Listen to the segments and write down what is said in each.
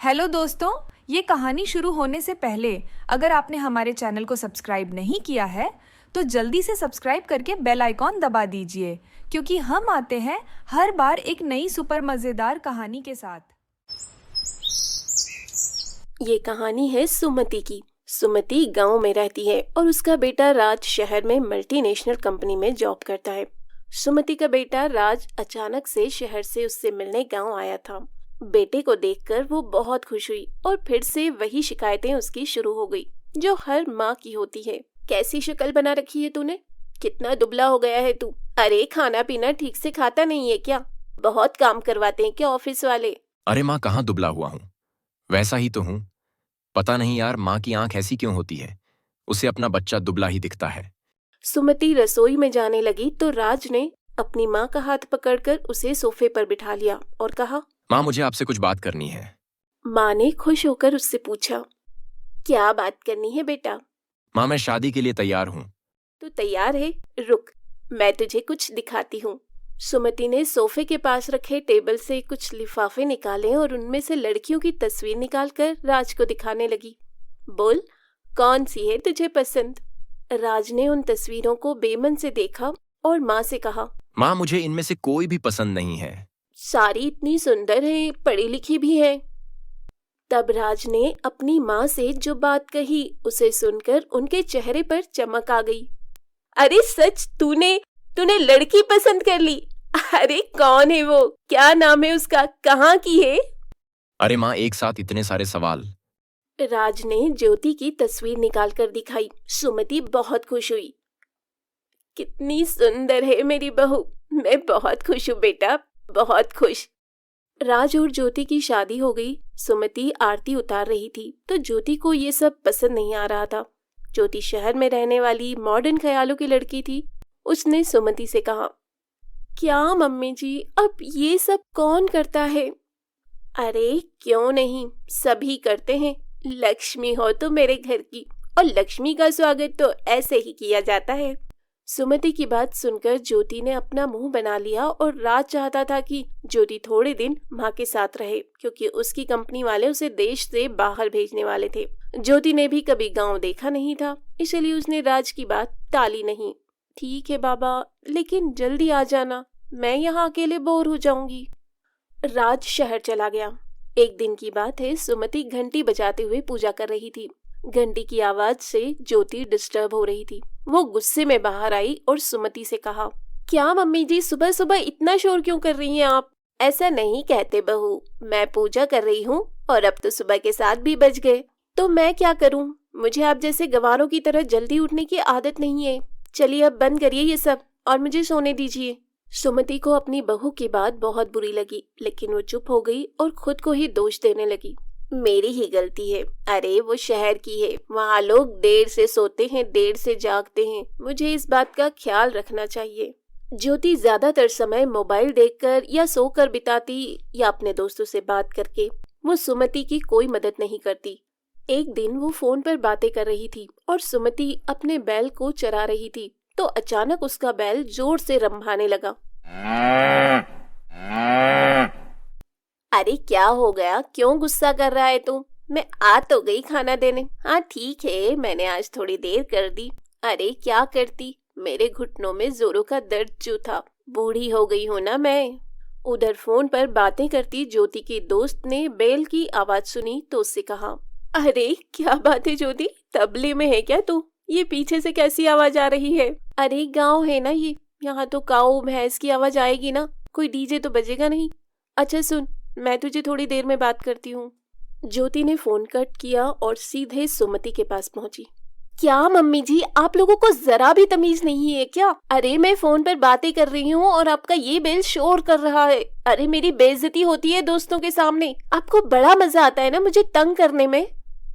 Hello दोस्तों, ये कहानी शुरू होने से पहले अगर आपने हमारे चैनल को सब्सक्राइब नहीं किया है तो जल्दी से सब्सक्राइब करके बेल आइकॉन दबा दीजिए क्योंकि हम आते हैं हर बार एक नई सुपर मज़ेदार कहानी के साथ। ये कहानी है सुमति की। सुमति गांव में रहती है और उसका बेटा राज शहर में मल्टीनेशनल कंपनी में जॉब करता है। सुमति का बेटा राज अचानक से शहर से उससे मिलने गांव आया था। बेटे को देखकर वो बहुत खुश हुई और फिर से वही शिकायतें उसकी शुरू हो गई जो हर माँ की होती है। कैसी शक्ल बना रखी है तूने? कितना दुबला हो गया है तू? अरे खाना पीना ठीक से खाता नहीं है क्या? बहुत काम करवाते हैं क्या ऑफिस वाले? अरे माँ, कहाँ दुबला हुआ हूँ, वैसा ही तो हूँ। पता नहीं यार, माँ की आंख ऐसी क्यों होती है, उसे अपना बच्चा दुबला ही दिखता है। सुमति रसोई में जाने लगी तो राज ने अपनी माँ का हाथ पकड़कर उसे सोफे पर बिठा लिया और कहा, माँ, मुझे आपसे कुछ बात करनी है। माँ ने खुश होकर उससे पूछा, क्या बात करनी है बेटा? माँ, मैं शादी के लिए तैयार हूँ। तू तैयार है? रुक, मैं तुझे कुछ दिखाती हूँ। सुमति ने सोफे के पास रखे टेबल से कुछ लिफाफे निकाले और उनमें से लड़कियों की तस्वीर निकालकर राज को दिखाने लगी। बोल, कौन सी है तुझे पसंद? राज ने उन तस्वीरों को बेमन से देखा और माँ से कहा, माँ, मुझे इनमें से कोई भी पसंद नहीं है। सारी इतनी सुंदर है, पढ़ी लिखी भी है। तब राज ने अपनी माँ से जो बात कही उसे सुनकर उनके चेहरे पर चमक आ गई। अरे सच, तूने लड़की पसंद कर ली? अरे कौन है वो? क्या नाम है उसका? कहाँ की है? अरे माँ, एक साथ इतने सारे सवाल। राज ने ज्योति की तस्वीर निकालकर दिखाई। सुमति बहुत खुश हुई। कितनी सुंदर है मेरी बहू, मैं बहुत खुश हूँ बेटा, बहुत खुश। राज और ज्योति की शादी हो गई। सुमति आरती उतार रही थी तो ज्योति को ये सब पसंद नहीं आ रहा था। ज्योति शहर में रहने वाली मॉडर्न ख्यालों की लड़की थी। उसने सुमति से कहा, क्या मम्मी जी, अब ये सब कौन करता है? अरे क्यों नहीं, सभी करते हैं। लक्ष्मी हो तो मेरे घर की, और लक्ष्मी का स्वागत तो ऐसे ही किया जाता है। सुमति की बात सुनकर ज्योति ने अपना मुंह बना लिया और राज चाहता था कि ज्योति थोड़े दिन माँ के साथ रहे क्योंकि उसकी कंपनी वाले उसे देश से बाहर भेजने वाले थे। ज्योति ने भी कभी गांव देखा नहीं था, इसलिए उसने राज की बात टाली नहीं। ठीक है बाबा, लेकिन जल्दी आ जाना, मैं यहाँ अकेले बोर हो जाऊंगी। राज शहर चला गया। एक दिन की बात है, सुमति घंटी बजाते हुए पूजा कर रही थी। घंटी की आवाज से ज्योति डिस्टर्ब हो रही थी। वो गुस्से में बाहर आई और सुमति से कहा, क्या मम्मी जी, सुबह सुबह इतना शोर क्यों कर रही हैं आप? ऐसा नहीं कहते बहू, मैं पूजा कर रही हूँ और अब तो सुबह के 7 भी बज गए, तो मैं क्या करूँ? मुझे आप जैसे गंवारों की तरह जल्दी उठने की आदत नहीं है। चलिए अब बंद करिए ये सब और मुझे सोने दीजिए। सुमति को अपनी बहू की बात बहुत बुरी लगी, लेकिन वो चुप हो गई और खुद को ही दोष देने लगी। मेरी ही गलती है। अरे वो शहर की है, वहाँ लोग देर से सोते हैं, देर से जागते हैं, मुझे इस बात का ख्याल रखना चाहिए। ज्योति ज्यादातर समय मोबाइल देखकर या सोकर बिताती या अपने दोस्तों से बात करके। वो सुमति की कोई मदद नहीं करती। एक दिन वो फोन पर बातें कर रही थी और सुमति अपने बैल को चरा रही थी तो अचानक उसका बैल जोर से रंभाने लगा। अरे क्या हो गया, क्यों गुस्सा कर रहा है तू? मैं आ तो गई खाना देने। हाँ ठीक है, मैंने आज थोड़ी देर कर दी। अरे क्या करती, मेरे घुटनों में जोरों का दर्द जो था। बूढ़ी हो गई हूँ ना मैं। उधर फोन पर बातें करती ज्योति की दोस्त ने बैल की आवाज सुनी तो उससे कहा, अरे क्या बात है ज्योति, तबले में है क्या तू? ये पीछे से कैसी आवाज आ रही है? अरे गाँव है ना ये, यहाँ तो काऊ भैंस की आवाज आएगी ना, कोई डीजे तो बजेगा नहीं। अच्छा सुन, मैं तुझे थोड़ी देर में बात करती हूँ। ज्योति ने फोन कट किया और सीधे सुमति के पास पहुंची। क्या मम्मी जी, आप लोगों को जरा भी तमीज नहीं है क्या? अरे मैं फोन पर बातें कर रही हूँ और आपका ये बैल शोर कर रहा है। अरे मेरी बेइज्जती होती है दोस्तों के सामने। आपको बड़ा मजा आता है ना मुझे तंग करने में।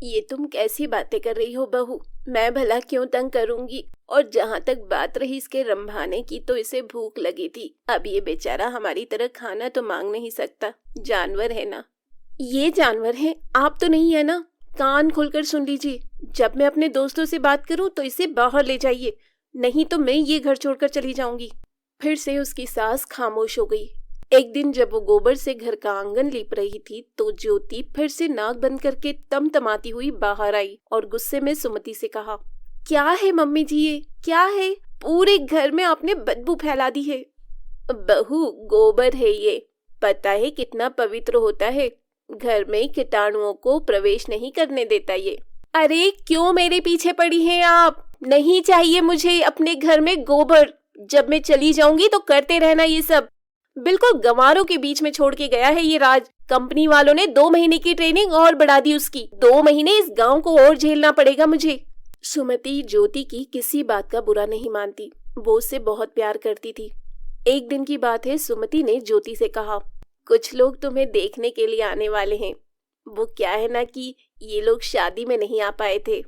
ये तुम कैसी बातें कर रही हो बहू, मैं भला क्यों तंग करूंगी? और जहाँ तक बात रही इसके रंभाने की, तो इसे भूख लगी थी। अब ये बेचारा हमारी तरह खाना तो मांग नहीं सकता, जानवर है ना। ये जानवर है, आप तो नहीं है ना। कान खोलकर सुन लीजिए, जब मैं अपने दोस्तों से बात करूं तो इसे बाहर ले जाइए, नहीं तो मैं ये घर छोड़कर चली जाऊंगी। फिर से उसकी सास खामोश हो गई। एक दिन जब वो गोबर से घर का आंगन लीप रही थी तो ज्योति फिर से नाक बंद करके तमतमाती हुई बाहर आई और गुस्से में सुमति से कहा, क्या है मम्मी जी, ये क्या है? पूरे घर में आपने बदबू फैला दी है। बहू, गोबर है ये, पता है कितना पवित्र होता है, घर में कीटाणुओं को प्रवेश नहीं करने देता ये। अरे क्यों मेरे पीछे पड़ी हैं आप? नहीं चाहिए मुझे अपने घर में गोबर। जब मैं चली जाऊंगी तो करते रहना ये सब। बिल्कुल गंवारों के बीच में छोड़ के गया है ये राज। कंपनी वालों ने 2 महीने की ट्रेनिंग और बढ़ा दी उसकी। 2 महीने इस गांव को और झेलना पड़ेगा मुझे। सुमति ज्योति की किसी बात का बुरा नहीं मानती, वो उससे बहुत प्यार करती थी। एक दिन की बात है, सुमति ने ज्योति से कहा, कुछ लोग तुम्हें देखने के लिए आने वाले हैं। वो क्या है ना कि ये लोग शादी में नहीं आ पाए थे।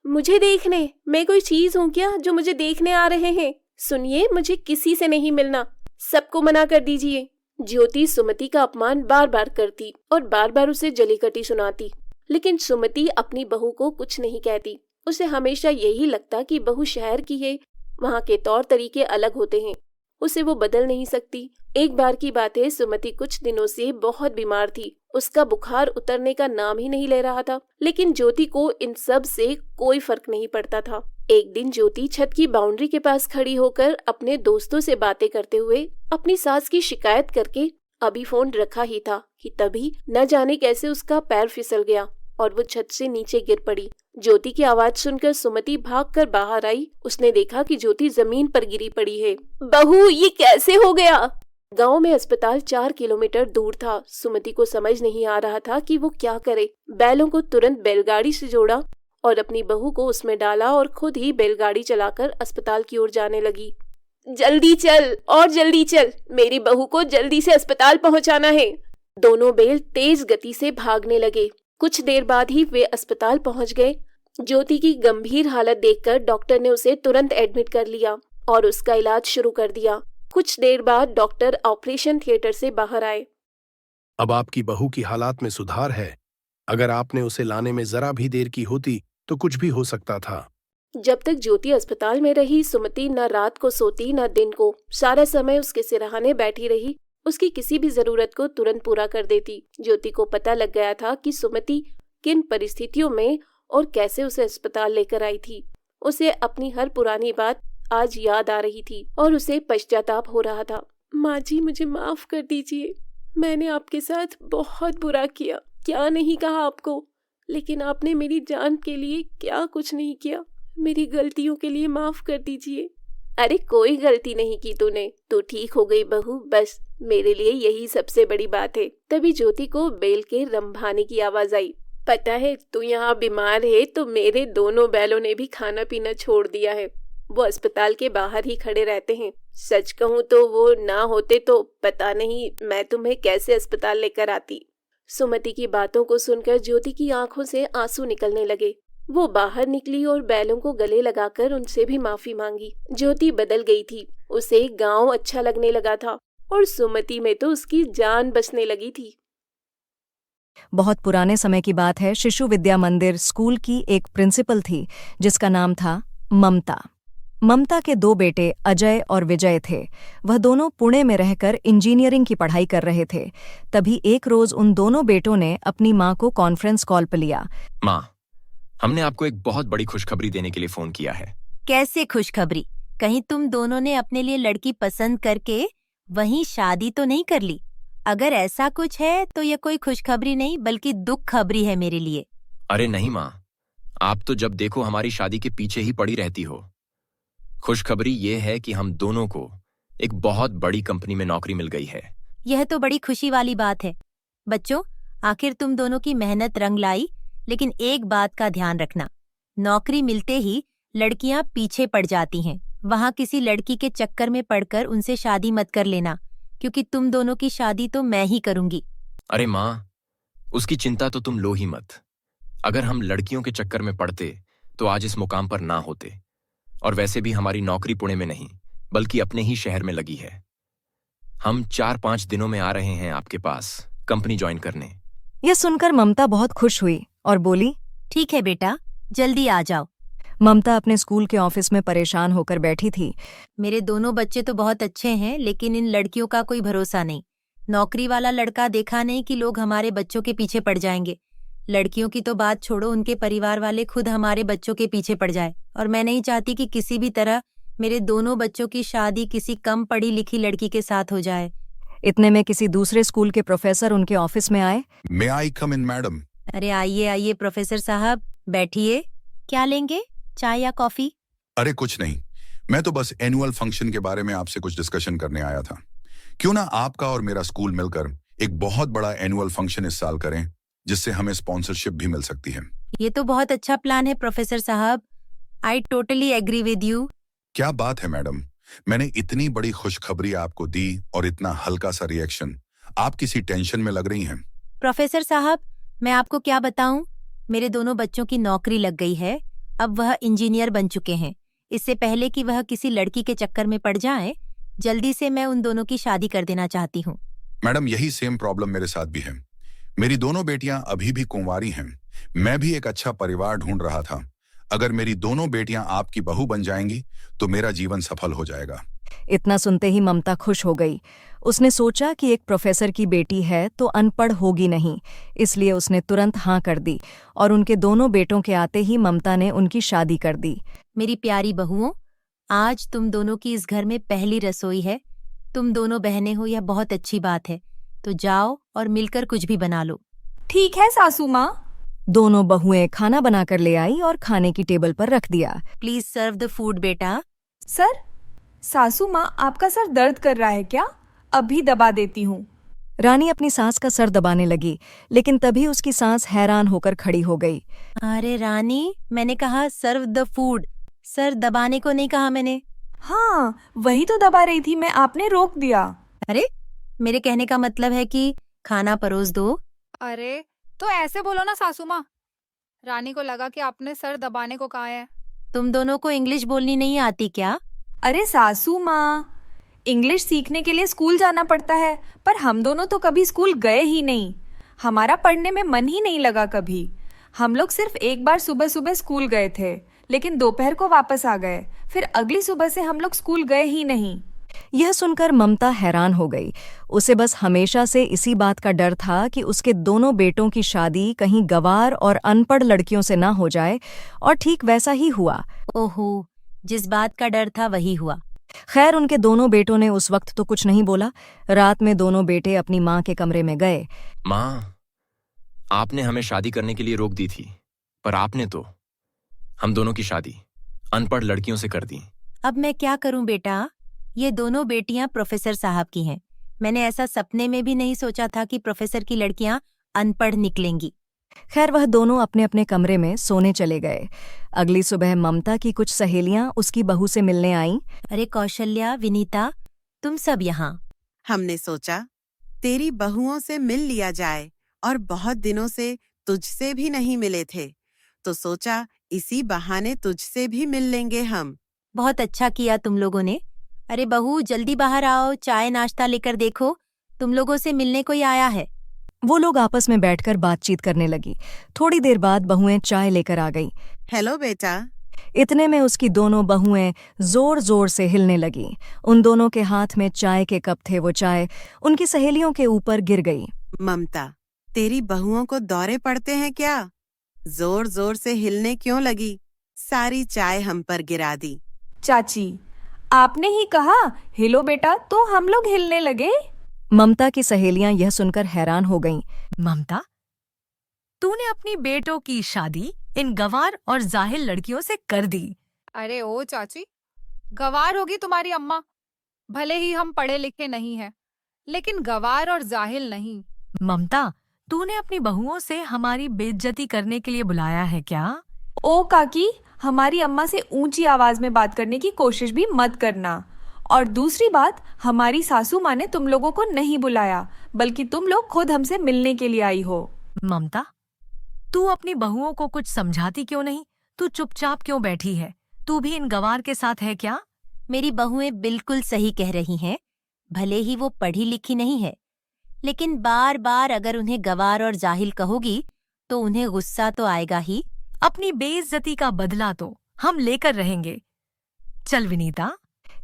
मुझे देखने? मैं कोई चीज हूँ क्या जो मुझे देखने आ रहे हैं? सुनिए, मुझे किसी से नहीं मिलना, सबको मना कर दीजिए। ज्योति सुमति का अपमान बार बार करती और बार बार उसे जलीकटी सुनाती, लेकिन सुमति अपनी बहू को कुछ नहीं कहती। उसे हमेशा यही लगता कि बहू शहर की है, वहाँ के तौर तरीके अलग होते हैं, उसे वो बदल नहीं सकती। एक बार की बात है, सुमति कुछ दिनों से बहुत बीमार थी। उसका बुखार उतरने का नाम ही नहीं ले रहा था, लेकिन ज्योति को इन सब से कोई फर्क नहीं पड़ता था। एक दिन ज्योति छत की बाउंड्री के पास खड़ी होकर अपने दोस्तों से बातें करते हुए अपनी सास की शिकायत करके अभी फोन रखा ही था कि तभी न जाने कैसे उसका पैर फिसल गया और वो छत से नीचे गिर पड़ी। ज्योति की आवाज सुनकर सुमति भागकर बाहर आई। उसने देखा कि ज्योति जमीन पर गिरी पड़ी है। बहू, ये कैसे हो गया? गांव में अस्पताल 4 किलोमीटर दूर था। सुमति को समझ नहीं आ रहा था कि वो क्या करे। बैलों को तुरंत बैलगाड़ी से जोड़ा और अपनी बहू को उसमें डाला और खुद ही बैलगाड़ी चलाकर अस्पताल की ओर जाने लगी। जल्दी चल और जल्दी चल, मेरी बहू को जल्दी से अस्पताल पहुंचाना है। दोनों बैल तेज गति से भागने लगे। कुछ देर बाद ही वे अस्पताल पहुंच गए। ज्योति की गंभीर हालत देखकर डॉक्टर ने उसे तुरंत एडमिट कर लिया और उसका इलाज शुरू कर दिया। कुछ देर बाद डॉक्टर ऑपरेशन थिएटर से बाहर आए। अब आपकी बहू की हालात में सुधार है। अगर आपने उसे लाने में जरा भी देर की होती तो कुछ भी हो सकता था। जब तक ज्योति अस्पताल में रही, सुमति न रात को सोती न दिन को। सारा समय उसके सिरहाने बैठी रही। उसकी किसी भी जरूरत को तुरंत पूरा कर देती। ज्योति को पता लग गया था कि सुमति किन परिस्थितियों में और कैसे उसे अस्पताल लेकर आई थी। उसे अपनी हर पुरानी बात आज याद आ रही थी और उसे पश्चाताप हो रहा था। माँ जी, मुझे माफ कर दीजिए, मैंने आपके साथ बहुत बुरा किया। क्या नहीं कहा आपको, लेकिन आपने मेरी जान के लिए क्या कुछ नहीं किया। मेरी गलतियों के लिए माफ कर दीजिए। अरे कोई गलती नहीं की तूने, तू ठीक हो गई बहू, बस मेरे लिए यही सबसे बड़ी बात है। तभी ज्योति को बैल के रंभाने की आवाज आई। पता है तू यहाँ बीमार है तो मेरे दोनों बैलों ने भी खाना पीना छोड़ दिया है। वो अस्पताल के बाहर ही खड़े रहते हैं। सच कहूँ तो वो ना होते तो पता नहीं मैं तुम्हें कैसे अस्पताल लेकर आती। सुमति की बातों को सुनकर ज्योति की आंखों से आंसू निकलने लगे। वो बाहर निकली और बैलों को गले लगाकर उनसे भी माफी मांगी। ज्योति बदल गई थी। उसे गांव अच्छा लगने लगा था और सुमति में तो उसकी जान बसने लगी थी। बहुत पुराने समय की बात है। शिशु विद्या मंदिर स्कूल की एक प्रिंसिपल थी जिसका नाम था ममता। ममता के 2 बेटे अजय और विजय थे। वह दोनों पुणे में रहकर इंजीनियरिंग की पढ़ाई कर रहे थे। तभी एक रोज उन दोनों बेटों ने अपनी माँ को कॉन्फ्रेंस कॉल पर लिया। माँ, हमने आपको एक बहुत बड़ी खुशखबरी देने के लिए फोन किया है। कैसे खुशखबरी? कहीं तुम दोनों ने अपने लिए लड़की पसंद करके वहीं शादी तो नहीं कर ली? अगर ऐसा कुछ है तो यह कोई खुशखबरी नहीं बल्कि दुख खबरी है मेरे लिए। अरे नहीं माँ, आप तो जब देखो हमारी शादी के पीछे ही पड़ी रहती हो। खुशखबरी ये है कि हम दोनों को एक बहुत बड़ी कंपनी में नौकरी मिल गई है। यह तो बड़ी खुशी वाली बात है। बच्चों, आखिर तुम दोनों की मेहनत रंग लाई, लेकिन एक बात का ध्यान रखना, नौकरी मिलते ही लड़कियां पीछे पड़ जाती हैं। वहां किसी लड़की के चक्कर में पड़कर उनसे शादी मत कर लेना, क्योंकि तुम दोनों की शादी तो मैं ही करूंगी। अरे माँ, उसकी चिंता तो तुम लो ही मत। अगर हम लड़कियों के चक्कर में पड़ते तो आज इस मुकाम पर ना होते। और वैसे भी हमारी नौकरी पुणे में नहीं बल्कि अपने ही शहर में लगी है। हम 4-5 दिनों में आ रहे हैं आपके पास कंपनी ज्वाइन करने। यह सुनकर ममता बहुत खुश हुई और बोली, ठीक है बेटा, जल्दी आ जाओ। ममता अपने स्कूल के ऑफिस में परेशान होकर बैठी थी। मेरे दोनों बच्चे तो बहुत अच्छे हैं, लेकिन इन लड़कियों का कोई भरोसा नहीं। नौकरी वाला लड़का देखा नहीं कि लोग हमारे बच्चों के पीछे पड़ जाएंगे। लड़कियों की तो बात छोड़ो, उनके परिवार वाले खुद हमारे बच्चों के पीछे पड़ जाए। और मैं नहीं चाहती कि किसी भी तरह मेरे दोनों बच्चों की शादी किसी कम पढ़ी लिखी लड़की के साथ हो जाए। इतने में किसी दूसरे स्कूल के प्रोफेसर उनके ऑफिस में आए। मे आई कम इन मैडम? अरे आइए आइए प्रोफेसर साहब, बैठिए। क्या लेंगे, चाय या कॉफी? अरे कुछ नहीं, मैं तो बस एनुअल फंक्शन के बारे में आपसे कुछ डिस्कशन करने आया था। क्यों ना आपका और मेरा स्कूल मिलकर एक बहुत बड़ा एनुअल फंक्शन इस साल करें, जिससे हमें स्पॉन्सरशिप भी मिल सकती है। ये तो बहुत अच्छा प्लान है प्रोफेसर साहब। I totally agree with you. क्या बात है मैडम, मैंने इतनी बड़ी खुशखबरी आपको दी और इतना हल्का सा रिएक्शन। आप किसी टेंशन में लग रही हैं? प्रोफेसर साहब, मैं आपको क्या बताऊं, मेरे दोनों बच्चों की नौकरी लग गई है। अब वह इंजीनियर बन चुके हैं। इससे पहले कि वह किसी लड़की के चक्कर में पड़ जाएं, जल्दी से मैं उन दोनों की शादी कर देना चाहती हूँ। मैडम, यही सेम प्रॉब्लम मेरे साथ भी है। मेरी दोनों बेटियां अभी भी कुंवारी हैं। मैं भी एक अच्छा परिवार ढूंढ रहा था। अगर मेरी दोनों बेटियां आपकी बहू बन जाएंगी तो मेरा जीवन सफल हो जाएगा। इतना सुनते ही ममता खुश हो गई। उसने सोचा कि एक प्रोफेसर की बेटी है तो अनपढ़ होगी नहीं, इसलिए उसने तुरंत हाँ कर दी और उनके दोनों बेटों के आते ही ममता ने उनकी शादी कर दी। मेरी प्यारी बहुओं, आज तुम दोनों की इस घर में पहली रसोई है। तुम दोनों बहनें हो, यह बहुत अच्छी बात है। तो जाओ और मिलकर कुछ भी बना लो। ठीक है सासू माँ। दोनों बहुएं खाना बनाकर ले आई और खाने की टेबल पर रख दिया। प्लीज सर्व द फूड बेटा। सर, सासू माँ आपका सर दर्द कर रहा है क्या? अभी दबा देती हूँ। रानी अपनी सास का सर दबाने लगी, लेकिन तभी उसकी सास हैरान होकर खड़ी हो गई। अरे रानी, मैंने कहा सर्व द फूड, सर दबाने को नहीं कहा मैंने। हाँ, वही तो दबा रही थी मैं, आपने रोक दिया। अरे, मेरे कहने का मतलब है कि खाना परोस दो। अरे तो ऐसे बोलो ना सासू माँ। रानी को लगा कि आपने सर दबाने को कहा है। तुम दोनों को इंग्लिश बोलनी नहीं आती क्या? अरे सासू माँ, इंग्लिश सीखने के लिए स्कूल जाना पड़ता है, पर हम दोनों तो कभी स्कूल गए ही नहीं। हमारा पढ़ने में मन ही नहीं लगा कभी। हम लोग सिर्फ एक बार सुबह सुबह स्कूल गए थे, लेकिन दोपहर को वापस आ गए। फिर अगली सुबह से हम लोग स्कूल गए ही नहीं। यह सुनकर ममता हैरान हो गई। उसे बस हमेशा से इसी बात का डर था कि उसके दोनों बेटों की शादी कहीं गंवार और अनपढ़ लड़कियों से ना हो जाए, और ठीक वैसा ही हुआ। ओहो, जिस बात का डर था वही हुआ। खैर, उनके दोनों बेटों ने उस वक्त तो कुछ नहीं बोला। रात में दोनों बेटे अपनी माँ के कमरे में गए। माँ, आपने हमें शादी करने के लिए रोक दी थी, पर आपने तो हम दोनों की शादी अनपढ़ लड़कियों से कर दी। अब मैं क्या करूं बेटा, ये दोनों बेटियां प्रोफेसर साहब की हैं। मैंने ऐसा सपने में भी नहीं सोचा था कि प्रोफेसर की लड़कियां अनपढ़ निकलेंगी। खैर, वह दोनों अपने अपने कमरे में सोने चले गए। अगली सुबह ममता की कुछ सहेलियां उसकी बहू से मिलने आईं। अरे कौशल्या, विनीता, तुम सब यहाँ। हमने सोचा तेरी बहुओं से मिल लिया जाए, और बहुत दिनों से तुझसे भी नहीं मिले थे, तो सोचा इसी बहाने तुझसे भी मिल लेंगे हम। बहुत अच्छा किया तुम लोगों ने। अरे बहू, जल्दी बाहर आओ, चाय नाश्ता लेकर देखो, तुम लोगों से मिलने कोई आया है। वो लोग आपस में बैठकर बातचीत करने लगी। थोड़ी देर बाद बहुएं चाय लेकर आ गईं। हेलो बेटा। इतने में उसकी दोनों बहुएं जोर जोर से हिलने लगीं। उन दोनों के हाथ में चाय के कप थे। वो चाय उनकी सहेलियों के ऊपर गिर गई। ममता, तेरी बहुओं को दौरे पड़ते हैं क्या? जोर जोर से हिलने क्यों लगी? सारी चाय हम पर गिरा दी। चाची, आपने ही कहा हिलो बेटा, तो हम लोग हिलने लगे। ममता की सहेलियां यह सुनकर हैरान हो गईं। ममता, तूने अपनी बेटों की शादी इन गंवार और जाहिल लड़कियों से कर दी। अरे ओ चाची, गंवार होगी तुम्हारी अम्मा। भले ही हम पढ़े लिखे नहीं हैं, लेकिन गंवार और जाहिल नहीं। ममता, तूने अपनी बहुओं से हमारी बेइज्जती करने के लिए बुलाया है क्या? ओ काकी, हमारी अम्मा से ऊंची आवाज में बात करने की कोशिश भी मत करना। और दूसरी बात, हमारी सासू माँ ने तुम लोगों को नहीं बुलाया, बल्कि तुम लोग खुद हमसे मिलने के लिए आई हो। ममता, तू अपनी बहुओं को कुछ समझाती क्यों नहीं? तू चुपचाप क्यों बैठी है? तू भी इन गंवार के साथ है क्या? मेरी बहुएं बिल्कुल सही कह रही हैं। भले ही वो पढ़ी लिखी नहीं है, लेकिन बार बार अगर उन्हें गंवार और जाहिल कहोगी तो उन्हें गुस्सा तो आएगा ही। अपनी बेइज्जती का बदला तो हम लेकर रहेंगे। चल विनीता।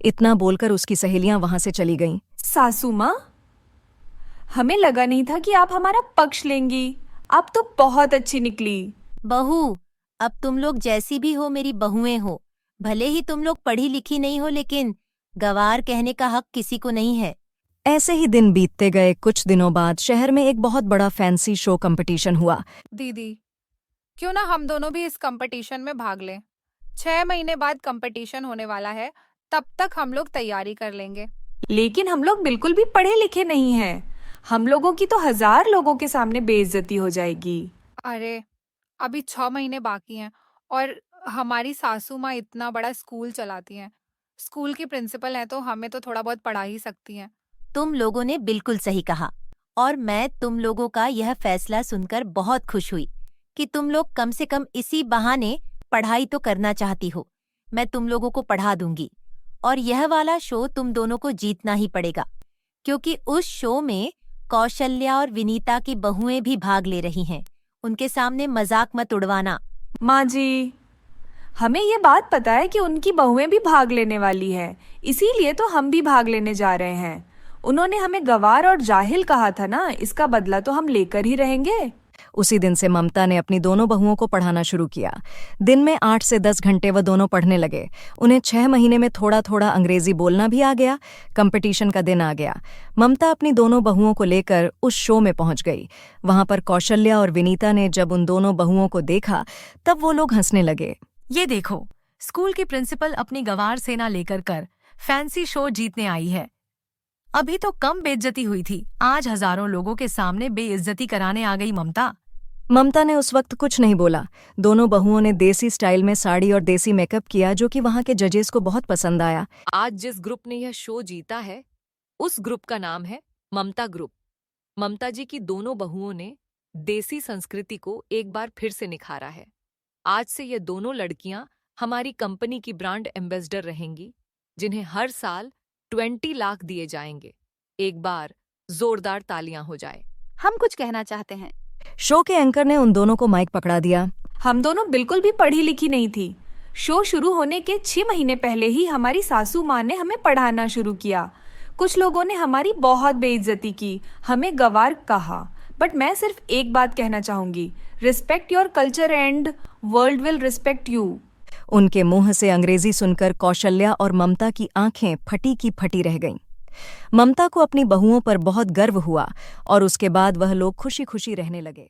इतना बोलकर उसकी सहेलियां वहां से चली गईं। सासू माँ, हमें लगा नहीं था कि आप हमारा पक्ष लेंगी। आप तो बहुत अच्छी निकली। बहू, अब तुम लोग जैसी भी हो मेरी बहुएं हो। भले ही तुम लोग पढ़ी लिखी नहीं हो, लेकिन गवार कहने का हक किसी को नहीं है। ऐसे ही दिन बीतते गए। कुछ दिनों बाद शहर में एक बहुत बड़ा फैंसी शो कंपटीशन हुआ। दीदी, क्यों ना हम दोनों भी इस कंपटीशन में भाग लें। 6 महीने बाद कंपटीशन होने वाला है, तब तक हम लोग तैयारी कर लेंगे। लेकिन हम लोग बिल्कुल भी पढ़े लिखे नहीं हैं। हम लोगों की तो 1000 लोगों के सामने बेइज्जती हो जाएगी। अरे, अभी 6 महीने बाकी हैं और हमारी सासू माँ इतना बड़ा स्कूल चलाती हैं। स्कूल की प्रिंसिपल हैं तो हमें तो थोड़ा बहुत पढ़ा ही सकती हैं। तुम लोगों ने बिल्कुल सही कहा और मैं तुम लोगों का यह फैसला सुनकर बहुत खुश हुई कि तुम लोग कम से कम इसी बहाने पढ़ाई तो करना चाहती हो। मैं तुम लोगों को पढ़ा दूंगी और यह वाला शो तुम दोनों को जीतना ही पड़ेगा, क्योंकि उस शो में कौशल्या और विनीता की बहुएं भी भाग ले रही हैं। उनके सामने मजाक मत उड़वाना। माँ जी, हमें ये बात पता है कि उनकी बहुएं भी भाग लेने वाली है, इसीलिए तो हम भी भाग लेने जा रहे हैं। उन्होंने हमें गवार और जाहिल कहा था ना, इसका बदला तो हम लेकर ही रहेंगे। उसी दिन से ममता ने अपनी दोनों बहुओं को पढ़ाना शुरू किया। दिन में 8 से 10 घंटे वह दोनों पढ़ने लगे। उन्हें 6 महीने में थोड़ा थोड़ा अंग्रेजी बोलना भी आ गया। कंपटीशन का दिन आ गया। ममता अपनी दोनों बहुओं को लेकर उस शो में पहुंच गई। वहां पर कौशल्या और विनीता ने जब उन दोनों बहुओं को देखा, तब वो लोग हंसने लगे। ये देखो, स्कूल की प्रिंसिपल अपनी गवार सेना लेकर फैंसी शो जीतने आई है। अभी तो कम बेइज्जती हुई थी, आज हजारों लोगों के सामने बेइज्जती कराने आ गई ममता। ममता ने उस वक्त कुछ नहीं बोला। दोनों बहुओं ने देसी स्टाइल में साड़ी और देसी मेकअप किया, जो कि वहां के जजेस को बहुत पसंद आया। आज जिस ग्रुप ने यह शो जीता है, उस ग्रुप का नाम है ममता ग्रुप। ममता जी की दोनों बहुओं ने देसी संस्कृति को एक बार फिर से निखारा है। आज से ये दोनों लड़कियां हमारी कंपनी की ब्रांड एम्बेसडर रहेंगी, जिन्हें हर साल 20 लाख दिए जाएंगे। एक बार जोरदार तालियां हो जाए। हम कुछ कहना चाहते हैं। शो के एंकर ने उन दोनों को माइक पकड़ा दिया। हम दोनों बिल्कुल भी पढ़ी लिखी नहीं थी। शो शुरू होने के 6 महीने पहले ही हमारी सासू माँ ने हमें पढ़ाना शुरू किया। कुछ लोगों ने हमारी बहुत बेइज्जती की, हमें गवार कहा। बट मैं सिर्फ एक बात कहना चाहूंगी, respect your culture and world will respect you. उनके मुंह से अंग्रेजी सुनकर कौशल्या और ममता की आंखें फटी की फटी रह गईं। ममता को अपनी बहुओं पर बहुत गर्व हुआ और उसके बाद वह लोग खुशी खुशी रहने लगे।